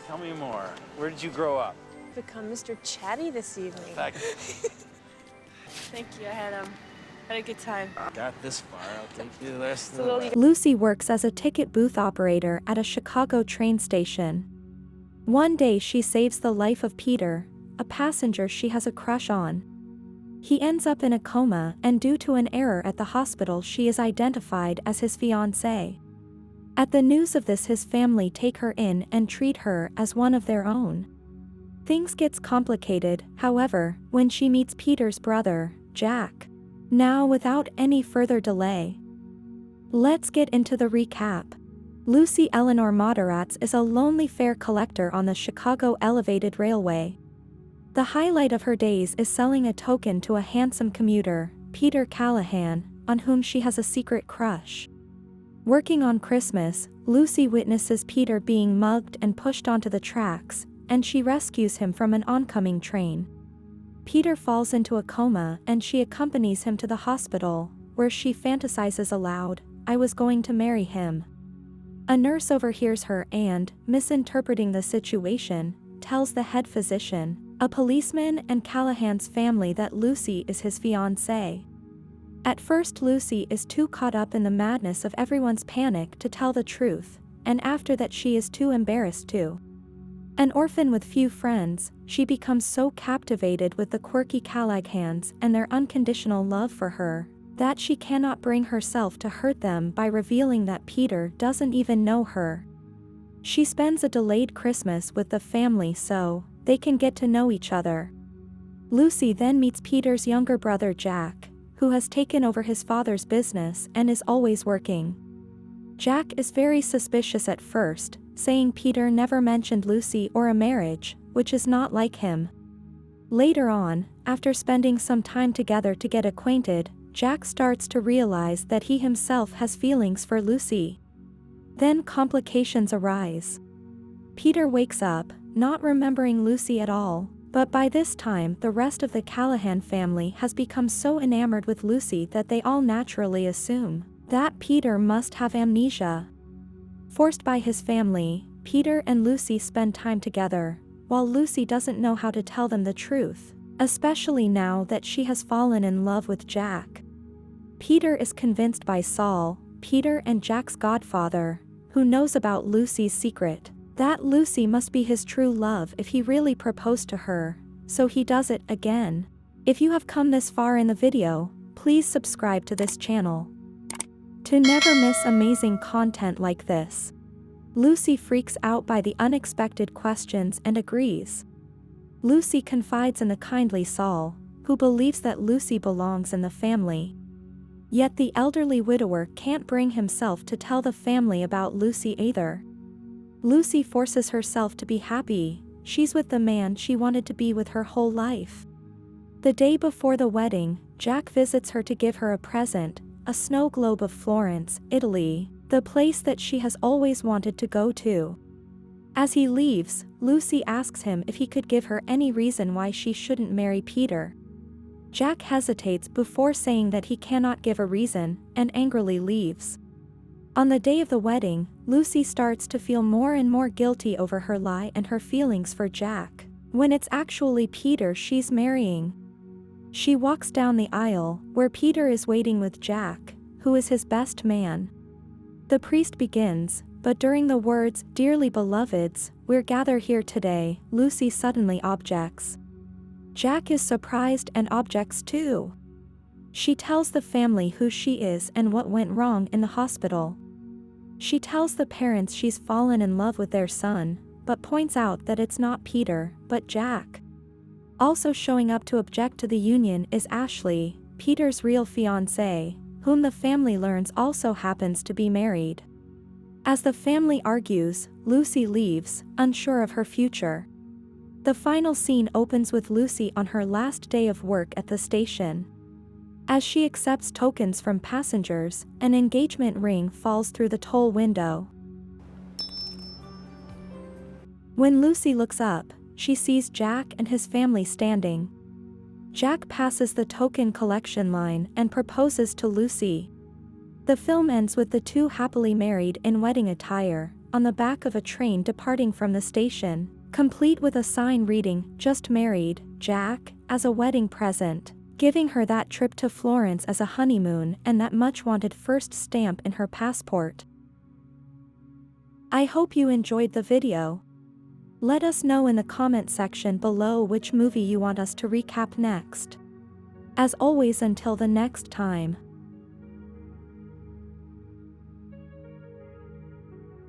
Tell me more. Where did you grow up? Become Mr. Chatty this evening. Thank you. I had a good time. Got this far. I'll take you the rest of the way. Lucy works as a ticket booth operator at a Chicago train station. One day she saves the life of Peter, a passenger she has a crush on. He ends up in a coma, and due to an error at the hospital she is identified as his fiancé. At the news of this, his family take her in and treat her as one of their own. Things gets complicated, however, when she meets Peter's brother, Jack. Now, without any further delay, let's get into the recap. Lucy Eleanor Moderatz is a lonely fare collector on the Chicago Elevated Railway. The highlight of her days is selling a token to a handsome commuter, Peter Callahan, on whom she has a secret crush. Working on Christmas, Lucy witnesses Peter being mugged and pushed onto the tracks, and she rescues him from an oncoming train. Peter falls into a coma and she accompanies him to the hospital, where she fantasizes aloud, "I was going to marry him." A nurse overhears her and, misinterpreting the situation, tells the head physician, a policeman and Callahan's family that Lucy is his fiancée. At first Lucy is too caught up in the madness of everyone's panic to tell the truth, and after that she is too embarrassed to. An orphan with few friends, she becomes so captivated with the quirky Callaghan's and their unconditional love for her, that she cannot bring herself to hurt them by revealing that Peter doesn't even know her. She spends a delayed Christmas with the family so they can get to know each other. Lucy then meets Peter's younger brother Jack, who has taken over his father's business and is always working. Jack is very suspicious at first, saying Peter never mentioned Lucy or a marriage, which is not like him. Later on, after spending some time together to get acquainted, Jack starts to realize that he himself has feelings for Lucy. Then complications arise. Peter wakes up, not remembering Lucy at all, but by this time the rest of the Callahan family has become so enamored with Lucy that they all naturally assume that Peter must have amnesia. Forced by his family, Peter and Lucy spend time together, while Lucy doesn't know how to tell them the truth, especially now that she has fallen in love with Jack. Peter is convinced by Saul, Peter and Jack's godfather, who knows about Lucy's secret, that Lucy must be his true love if he really proposed to her, so he does it again. If you have come this far in the video, please subscribe to this channel to never miss amazing content like this. Lucy freaks out by the unexpected questions and agrees. Lucy confides in the kindly Saul, who believes that Lucy belongs in the family. Yet the elderly widower can't bring himself to tell the family about Lucy either. Lucy forces herself to be happy, she's with the man she wanted to be with her whole life. The day before the wedding, Jack visits her to give her a present, a snow globe of Florence, Italy, the place that she has always wanted to go to. As he leaves, Lucy asks him if he could give her any reason why she shouldn't marry Peter. Jack hesitates before saying that he cannot give a reason, and angrily leaves. On the day of the wedding, Lucy starts to feel more and more guilty over her lie and her feelings for Jack, when it's actually Peter she's marrying. She walks down the aisle, where Peter is waiting with Jack, who is his best man. The priest begins, but during the words, "Dearly beloveds, we're gathered here today," Lucy suddenly objects. Jack is surprised and objects too. She tells the family who she is and what went wrong in the hospital. She tells the parents she's fallen in love with their son, but points out that it's not Peter, but Jack. Also showing up to object to the union is Ashley, Peter's real fiancée, whom the family learns also happens to be married. As the family argues, Lucy leaves, unsure of her future. The final scene opens with Lucy on her last day of work at the station. As she accepts tokens from passengers, an engagement ring falls through the toll window. When Lucy looks up, she sees Jack and his family standing. Jack passes the token collection line and proposes to Lucy. The film ends with the two happily married in wedding attire, on the back of a train departing from the station, complete with a sign reading, "Just married, Jack," as a wedding present, giving her that trip to Florence as a honeymoon and that much-wanted first stamp in her passport. I hope you enjoyed the video. Let us know in the comment section below which movie you want us to recap next. As always, until the next time.